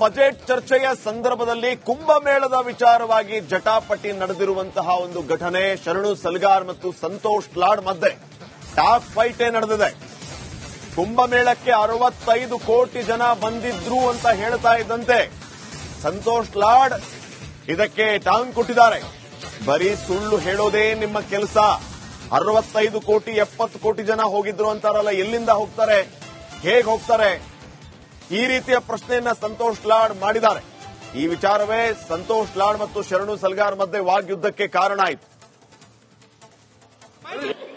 Budget ಚರ್ಚೆಯ ಸಂದರ್ಭದಲ್ಲಿ ಕುಂಭಮೇಳದ ವಿಚಾರವಾಗಿ ಜಟಾಪಟಿ ನಡೆದಿರುವಂತಹ ಒಂದು ಘಟನೆ ಶರಣು ಸಲ್ಗಾರ್ ಮತ್ತು ಸಂತೋಷ್ ಲಾಡ್ ಮಧ್ಯೆ ಟಾಪ್ ಫೈಟೇ ನಡೆದಿದೆ. ಕುಂಭಮೇಳಕ್ಕೆ 65 ಕೋಟಿ ಜನ ಬಂದಿದ್ರು ಅಂತ ಹೇಳ್ತಾ ಇದ್ದಂತೆ ಸಂತೋಷ್ ಲಾಡ್ ಇದಕ್ಕೆ ಟಾಂಗ್ ಕೊಟ್ಟಿದ್ದಾರೆ. ಬರೀ ಸುಳ್ಳು ಹೇಳೋದೇ ನಿಮ್ಮ ಕೆಲಸ. 65 ಕೋಟಿ 70 ಕೋಟಿ ಜನ ಹೋಗಿದ್ರು ಅಂತಾರಲ್ಲ, ಎಲ್ಲಿಂದ ಹೋಗ್ತಾರೆ, ಹೇಗೆ ಹೋಗ್ತಾರೆ? ಈ ರೀತಿಯ ಪ್ರಶ್ನೆಯನ್ನ ಸಂತೋಷ್ ಲಾಡ್ ಮಾಡಿದ್ದಾರೆ. ಈ ವಿಚಾರವೇ ಸಂತೋಷ್ ಲಾಡ್ ಮತ್ತು ಶರಣು ಸಲ್ಗಾರ್ ಮಧ್ಯೆ ವಾಗ್ಯುದ್ಧಕ್ಕೆ ಕಾರಣ ಆಯಿತು.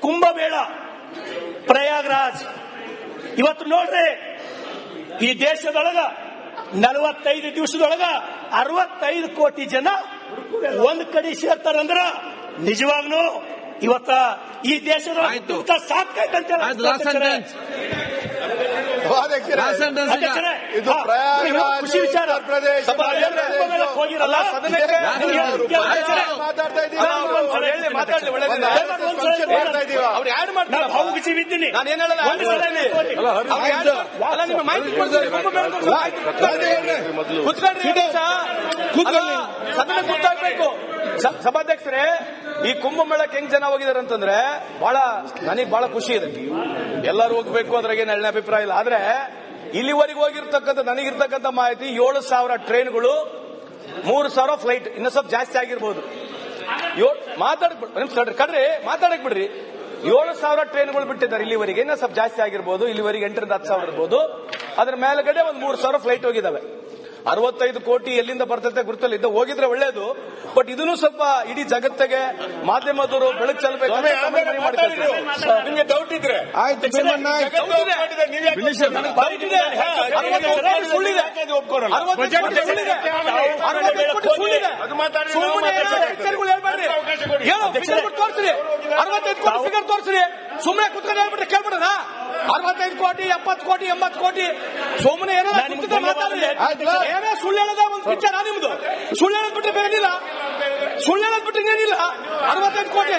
ಕುಂಭಮೇಳ ಪ್ರಯಾಗ್ರಾಜ್ ಇವತ್ತು ನೋಡ್ರಿ, ಈ ದೇಶದೊಳಗ 45 ದಿವಸದೊಳಗ 65 ಕೋಟಿ ಜನ ಒಂದ್ ಕಡೆ ಸೇರ್ತಾರಂದ್ರ ನಿಜವಾಗ್ಲೂ ಇವತ್ತ ಈ ದೇಶದೊಳಗ ಸಾಕೈತೆ ಅಂತ ಇದು ಪ್ರಯಾಗ್ರಾಜ್ ಖುಷಿ ವಿಚಾರ. ಹೋಗಿರಲ್ಲ ಭಾವುಗಿಸಿದ್ದೀನಿ. ಸದನ ಗೊತ್ತಾಗ್ಬೇಕು. ಸಭಾಧ್ಯಕ್ಷರೇ, ಈ ಕುಂಭಮೇಳಕ್ಕೆ ಹೆಂಗ್ ಜನ ಹೋಗಿದ್ದಾರೆ ಅಂತಂದ್ರೆ ನನಗೆ ಬಹಳ ಖುಷಿ ಇದೆ. ಎಲ್ಲರೂ ಹೋಗ್ಬೇಕು, ಅದ್ರಾಗೇನು ಎಳ್ಳೆ ಅಭಿಪ್ರಾಯ ಇಲ್ಲ. ಆದ್ರೆ ಇಲ್ಲಿವರೆಗೆ ಹೋಗಿರ್ತಕ್ಕಂಥ ನನಗಿರ್ತಕ್ಕಂಥ ಮಾಹಿತಿ 7,000 ಟ್ರೈನ್ಗಳು, 3,000 ಫ್ಲೈಟ್, ಇನ್ನು ಸ್ವಲ್ಪ ಜಾಸ್ತಿ ಆಗಿರ್ಬೋದು. ಮಾತಾಡಕ್ ಬಿಡ್ರಿ. 7,000 ಟ್ರೈನ್ಗಳು ಬಿಟ್ಟಿದ್ದಾರೆ ಇಲ್ಲಿವರೆಗೆ, ಇನ್ನು ಸ್ವಲ್ಪ ಜಾಸ್ತಿ ಆಗಿರ್ಬೋದು. ಇಲ್ಲಿವರೆಗೆ 8ರಿಂದ 10,000 ಇರ್ಬೋದು. ಅದ್ರ ಮೇಲ್ಗಡೆ ಒಂದು 3,000 ಫ್ಲೈಟ್ ಹೋಗಿದಾವೆ. 65 ಕೋಟಿ ಎಲ್ಲಿಂದ ಬರ್ತೈತೆ ಗುರುತಲ್ಲ, ಇದ್ದ ಹೋಗಿದ್ರೆ ಒಳ್ಳೇದು. ಬಟ್ ಇದನ್ನು ಸ್ವಲ್ಪ ಇಡೀ ಜಗತ್ತಿಗೆ ಮಾಧ್ಯಮದವರು ಬೆಳಕು ಚೆಲ್ಲಬೇಕು. ನಿಮ್ಗೆ ಡೌಟ್ ಇದ್ರೆ ತೋರಿಸ್ರಿ. ಸುಮ್ಮನೆ ಕುತ್ಕೊಂಡು ಹೇಳ್ಬಿಟ್ರೆ ಕೇಳ್ಬಿಡೋಣ. 65 ಕೋಟಿ 70 ಕೋಟಿ 80 ಕೋಟಿ ಸುಮ್ಮನೆ ಏನೋ ಏನೇ ಸುಳ್ಳು ಹೇಳದ ಒಂದು ವಿಚಾರ ನಿಮ್ದು. ಸುಳ್ಳು ಹೇಳದ್ ಬಿಟ್ರೆ ಬೇರೇನಿಲ್ಲ. ಸುಳ್ಳು ಹೇಳದ್ ಬಿಟ್ರೆ ಏನಿಲ್ಲ. 65 ಕೋಟಿ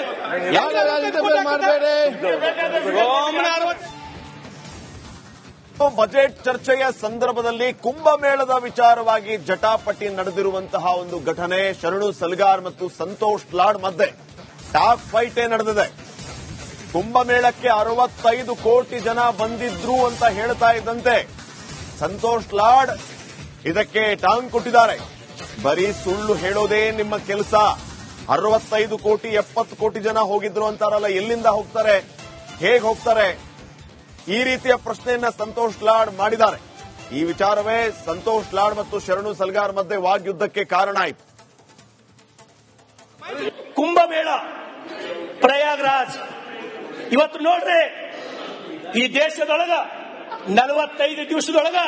ಬಜೆಟ್ ಚರ್ಚೆಯ ಸಂದರ್ಭದಲ್ಲಿ ಕುಂಭಮೇಳದ ವಿಚಾರವಾಗಿ ಜಟಾಪಟಿ ನಡೆದಿರುವಂತಹ ಒಂದು ಘಟನೆ ಶರಣು ಸಲ್ಗಾರ್ ಮತ್ತು ಸಂತೋಷ್ ಲಾಡ್ ಮಧ್ಯೆ ಟಾಪ್ ಫೈಟೇ ನಡೆದಿದೆ. ಕುಂಭಮೇಳಕ್ಕೆ 65 ಕೋಟಿ ಜನ ಬಂದಿದ್ರು ಅಂತ ಹೇಳ್ತಾ ಇದ್ದಂತೆ ಸಂತೋಷ್ ಲಾಡ್ ಇದಕ್ಕೆ ಟಾಂಗ್ ಕೊಟ್ಟಿದ್ದಾರೆ. ಬರೀ ಸುಳ್ಳು ಹೇಳೋದೇ ನಿಮ್ಮ ಕೆಲಸ. 65 ಕೋಟಿ 70 ಕೋಟಿ ಜನ ಹೋಗಿದ್ರು ಅಂತಾರಲ್ಲ, ಎಲ್ಲಿಂದ ಹೋಗ್ತಾರೆ, ಹೇಗೆ ಹೋಗ್ತಾರೆ? ಈ ರೀತಿಯ ಪ್ರಶ್ನೆಯನ್ನ ಸಂತೋಷ್ ಲಾಡ್ ಮಾಡಿದ್ದಾರೆ. ಈ ವಿಚಾರವೇ ಸಂತೋಷ್ ಲಾಡ್ ಮತ್ತು ಶರಣು ಸಲ್ಗಾರ್ ಮಧ್ಯೆ ವಾಗ್ಯುದ್ಧಕ್ಕೆ ಕಾರಣ ಆಯಿತು. ಕುಂಭಮೇಳ ಪ್ರಯಾಗ್ರಾಜ್ ಇವತ್ತು ನೋಡ್ರಿ, ಈ ದೇಶದೊಳಗ 45 ದಿವಸದೊಳಗ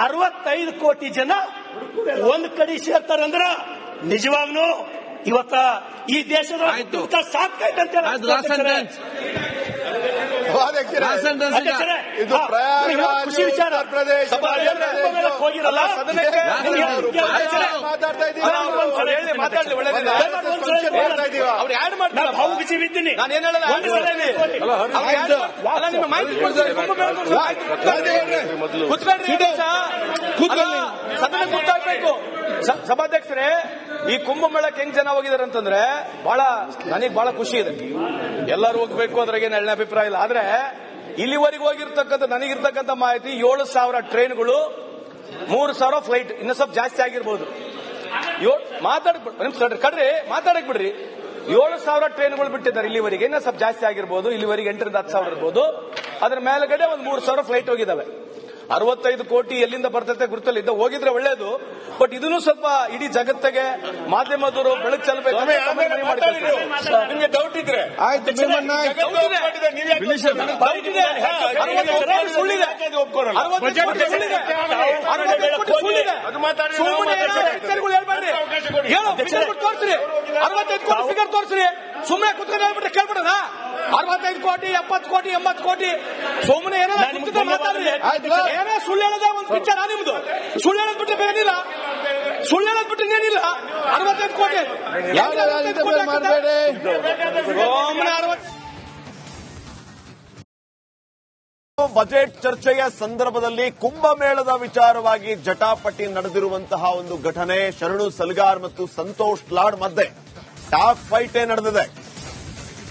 65 ಕೋಟಿ ಜನ ಒಂದ್ ಕಡೆ ಸೇರ್ತಾರಂದ್ರ ನಿಜವಾಗ್ಲೂ ಇವತ್ತ ಈ ದೇಶದೊಳಗ ಸಾಕೈತೆ ಅಂತ ಇದು ಪ್ರಯಾಗ್ರಾಜ್ ಖುಷಿ ವಿಚಾರ. ಹೋಗಿರಲ್ಲ ಭಾವುಗಿಸಿದ್ದೀನಿ. ಸದನ ಗೊತ್ತಾಗ್ಬೇಕು. ಸಭಾಧ್ಯಕ್ಷರೇ, ಈ ಕುಂಭಮೇಳಕ್ಕೆ ಹೆಂಗ್ ಜನ ಹೋಗಿದ್ದಾರೆ ಅಂತಂದ್ರೆ ನನಗೆ ಬಹಳ ಖುಷಿ ಇದೆ. ಎಲ್ಲರೂ ಹೋಗ್ಬೇಕು, ಅದ್ರಾಗೇನು ಎಳ್ಳೆ ಅಭಿಪ್ರಾಯ ಇಲ್ಲ. ಆದ್ರೆ ಇಲ್ಲಿವರೆಗೆ ಹೋಗಿರ್ತಕ್ಕಂಥ ನನಗಿರ್ತಕ್ಕಂಥ ಮಾಹಿತಿ 7,000 ಟ್ರೈನ್ಗಳು, 3,000 ಫ್ಲೈಟ್, ಇನ್ನು ಸ್ವಲ್ಪ ಜಾಸ್ತಿ ಆಗಿರ್ಬೋದು. ಮಾತಾಡಕ್ ಬಿಡ್ರಿ. 7,000 ಟ್ರೈನ್ಗಳು ಬಿಟ್ಟಿದ್ದಾರೆ ಇಲ್ಲಿವರೆಗೆ, ಇನ್ನು ಸ್ವಲ್ಪ ಜಾಸ್ತಿ ಆಗಿರ್ಬೋದು. ಇಲ್ಲಿವರೆಗೆ 8ರಿಂದ 10,000 ಇರ್ಬೋದು. ಅದ್ರ ಮೇಲ್ಗಡೆ ಒಂದು 3,000 ಫ್ಲೈಟ್ ಹೋಗಿದಾವೆ. 65 ಕೋಟಿ ಎಲ್ಲಿಂದ ಬರ್ತೈತೆ ಗುರುತಲ್ಲ, ಇದ್ದ ಹೋಗಿದ್ರೆ ಒಳ್ಳೇದು. ಬಟ್ ಇದನ್ನು ಸ್ವಲ್ಪ ಇಡೀ ಜಗತ್ತಿಗೆ ಮಾಧ್ಯಮದವರು ಬೆಳಕು ಚೆಲ್ಲಬೇಕು. ನಿಮ್ಗೆ ಡೌಟ್ ಇದ್ರೆ ತೋರಿಸ್ರಿ. ಸುಮ್ಮನೆ ಕುತ್ಕೊಂಡು ಹೇಳ್ಬಿಟ್ರೆ ಕೇಳ್ಬಿಡೋಣ. 65 ಕೋಟಿ 70 ಕೋಟಿ 80 ಕೋಟಿ ಸುಮ್ಮನೆ ಏನೋ ಏನೇ ಸುಳ್ಳು ಹೇಳದ ಒಂದು ವಿಚಾರ ನಿಮ್ದು. ಸುಳ್ಳು ಹೇಳದ್ ಬಿಟ್ರೆ ಬೇರೇನಿಲ್ಲ. ಸುಳ್ಳು ಹೇಳದ್ ಬಿಟ್ರೆ ಏನಿಲ್ಲ. 65 ಕೋಟಿ ಬಜೆಟ್ ಚರ್ಚೆಯ ಸಂದರ್ಭದಲ್ಲಿ ಕುಂಭಮೇಳದ ವಿಚಾರವಾಗಿ ಜಟಾಪಟಿ ನಡೆದಿರುವಂತಹ ಒಂದು ಘಟನೆ ಶರಣು ಸಲ್ಗಾರ್ ಮತ್ತು ಸಂತೋಷ್ ಲಾಡ್ ಮಧ್ಯೆ ಟಾಪ್ ಫೈಟೇ ನಡೆದಿದೆ.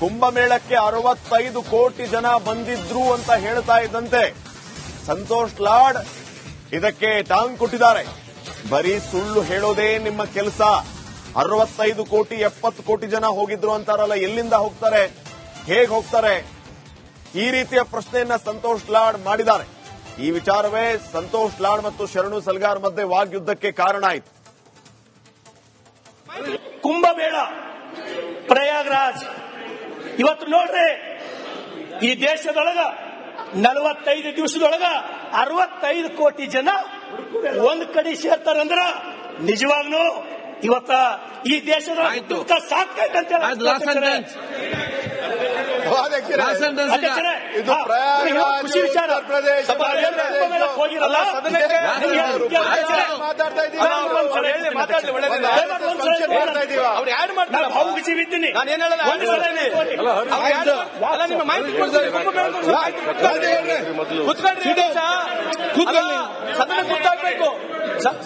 ಕುಂಭಮೇಳಕ್ಕೆ 65 ಕೋಟಿ ಜನ ಬಂದಿದ್ರು ಅಂತ ಹೇಳ್ತಾ ಇದ್ದಂತೆ ಸಂತೋಷ್ ಲಾಡ್ ಇದಕ್ಕೆ ಟಾಂಗ್ ಕೊಟ್ಟಿದ್ದಾರೆ. ಬರೀ ಸುಳ್ಳು ಹೇಳೋದೇ ನಿಮ್ಮ ಕೆಲಸ. 65 ಕೋಟಿ 70 ಕೋಟಿ ಜನ ಹೋಗಿದ್ರು ಅಂತಾರಲ್ಲ, ಎಲ್ಲಿಂದ ಹೋಗ್ತಾರೆ, ಹೇಗೆ ಹೋಗ್ತಾರೆ? ಈ ರೀತಿಯ ಪ್ರಶ್ನೆಯನ್ನ ಸಂತೋಷ್ ಲಾಡ್ ಮಾಡಿದ್ದಾರೆ. ಈ ವಿಚಾರವೇ ಸಂತೋಷ್ ಲಾಡ್ ಮತ್ತು ಶರಣು ಸಲ್ಗಾರ್ ಮಧ್ಯೆ ವಾಗ್ಯುದ್ಧಕ್ಕೆ ಕಾರಣ ಆಯಿತು. ಕುಂಭಮೇಳ ಪ್ರಯಾಗ್ರಾಜ್ ಇವತ್ತು ನೋಡ್ರಿ, ಈ ದೇಶದೊಳಗ 45 ದಿವಸದೊಳಗ 65 ಕೋಟಿ ಜನ ಒಂದ್ ಕಡೆ ಸೇರ್ತಾರಂದ್ರ ನಿಜವಾಗ್ಲೂ ಇವತ್ತ ಈ ದೇಶದೊಳಗ ಸಾಕ್ತೈತೆ ಅಂತ ಖುಷಿ ವಿಚಾರ. ಭಾವುಕಜೀವಿದ್ದೀನಿ ಗೊತ್ತಾಗ್ಬೇಕು.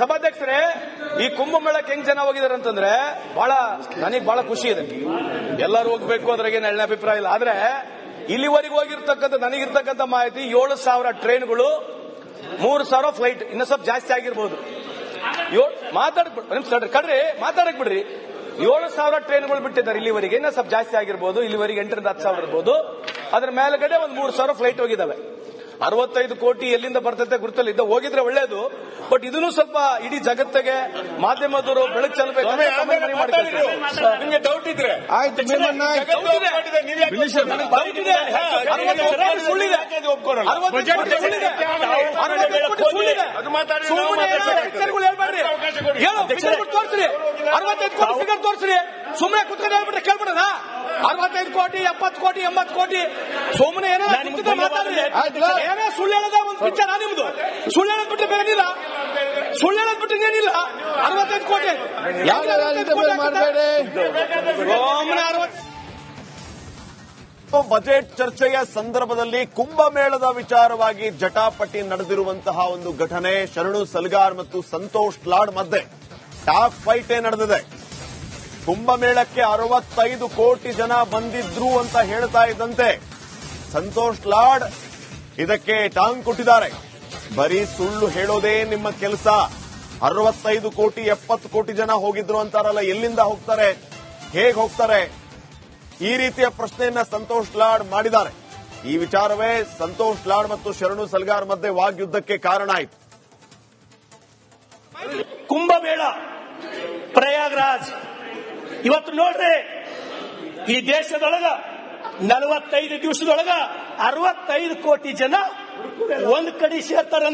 ಸಭಾಧ್ಯಕ್ಷರೇ, ಈ ಕುಂಭಮೇಳಕ್ಕೆ ಹೆಂಗ್ ಜನ ಹೋಗಿದಾರೆ ಅಂತಂದ್ರೆ ನನಗೆ ಬಹಳ ಖುಷಿ ಇದೆ. ಎಲ್ಲರೂ ಹೋಗ್ಬೇಕು, ಅದ್ರಾಗೇನು ಎಳ್ಳೆ ಅಭಿಪ್ರಾಯ ಇಲ್ಲ. ಆದ್ರೆ ಇಲ್ಲಿವರೆಗೆ ಹೋಗಿರ್ತಕ್ಕಂಥ ನನಗಿರ್ತಕ್ಕಂಥ ಮಾಹಿತಿ 7,000 ಟ್ರೈನ್ಗಳು, 3,000 ಫ್ಲೈಟ್, ಇನ್ನ ಸ್ವಲ್ಪ ಜಾಸ್ತಿ ಆಗಿರ್ಬೋದು. ಮಾತಾಡಕ್ ಬಿಡ್ರಿ. 7,000 ಟ್ರೈನ್ಗಳು ಬಿಟ್ಟಿದ್ದಾರೆ ಇಲ್ಲಿವರೆಗೆ, ಇನ್ನ ಸ್ವಲ್ಪ ಜಾಸ್ತಿ ಆಗಿರ್ಬೋದು. ಇಲ್ಲಿವರೆಗೆ 8,000 ರಿಂದ 10,000 ಇರ್ಬೋದು. ಅದ್ರ ಮೇಲ್ಗಡೆ 3,000 ಫ್ಲೈಟ್ ಹೋಗಿದಾವೆ. 65 ಕೋಟಿ ಎಲ್ಲಿಂದ ಬರ್ತೈತೆ ಗುರುತಲ್ಲಿ ಇದ್ದ ಹೋಗಿದ್ರೆ ಒಳ್ಳೇದು. ಬಟ್ ಇದನ್ನು ಸ್ವಲ್ಪ ಇಡೀ ಜಗತ್ತಿಗೆ ಮಾಧ್ಯಮದವರು ಬೆಳಕು ಚೆಲ್ಲಬೇಕು. ನಿಮ್ಗೆ ಡೌಟ್ ಇದ್ರೆ ತೋರಿಸ್ರಿ. ಸುಮ್ಮನೆ ಕುತ್ಕೊಂಡು ಹೇಳ್ಬಿಟ್ರೆ ಕೇಳ್ಬಿಡೋಣ. 65 ಕೋಟಿ 70 ಕೋಟಿ 80 ಕೋಟಿ ಸುಮ್ಮನೆ ಏನೋ ಮಾತಾಡ್ರಿ. ಏನೇ ಸುಳ್ಳು ಹೇಳದ ಒಂದು ಪಿಕ್ಚರ್ ನಿಮ್ದು. ಸುಳ್ಳು ಹೇಳದ್ ಬಿಟ್ಟು ಬೇರೇನಿಲ್ಲ. ಸುಳ್ಳು ಹೇಳದ್ ಬಿಟ್ಟು ಏನಿಲ್ಲ. 65 ಕೋಟಿ ಬಜೆಟ್ ಚರ್ಚೆಯ ಸಂದರ್ಭದಲ್ಲಿ ಕುಂಭಮೇಳದ ವಿಚಾರವಾಗಿ ಜಟಾಪಟಿ ನಡೆದಿರುವಂತಹ ಒಂದು ಘಟನೆ ಶರಣು ಸಲ್ಗಾರ್ ಮತ್ತು ಸಂತೋಷ್ ಲಾಡ್ ಮಧ್ಯೆ ಟಾಪ್ ಫೈಟೇ ನಡೆದಿದೆ. ಕುಂಭಮೇಳಕ್ಕೆ 65 ಕೋಟಿ ಜನ ಬಂದಿದ್ರು ಅಂತ ಹೇಳ್ತಾ ಇದ್ದಂತೆ ಸಂತೋಷ್ ಲಾಡ್ ಇದಕ್ಕೆ ಟಾಂಗ್ ಕೊಟ್ಟಿದ್ದಾರೆ. ಬರೀ ಸುಳ್ಳು ಹೇಳೋದೇ ನಿಮ್ಮ ಕೆಲಸ. 65 ಕೋಟಿ 70 ಕೋಟಿ ಜನ ಹೋಗಿದ್ರು ಅಂತಾರಲ್ಲ, ಎಲ್ಲಿಂದ ಹೋಗ್ತಾರೆ, ಹೇಗೆ ಹೋಗ್ತಾರೆ? ಈ ರೀತಿಯ ಪ್ರಶ್ನೆಯನ್ನ ಸಂತೋಷ್ ಲಾಡ್ ಮಾಡಿದ್ದಾರೆ. ಈ ವಿಚಾರವೇ ಸಂತೋಷ್ ಲಾಡ್ ಮತ್ತು ಶರಣು ಸಲ್ಗಾರ್ ಮಧ್ಯೆ ವಾಗ್ಯುದ್ಧಕ್ಕೆ ಕಾರಣ ಆಯಿತು. ಕುಂಭಮೇಳ ಪ್ರಯಾಗ್ರಾಜ್ ಇವತ್ತು ನೋಡ್ರಿ, ಈ ದೇಶದೊಳಗ 45 ದಿವಸದೊಳಗ 65 ಕೋಟಿ ಜನ ಒಂದ್ ಕಡೆ ಸೇರ್ತಾರಂದ್ರೆ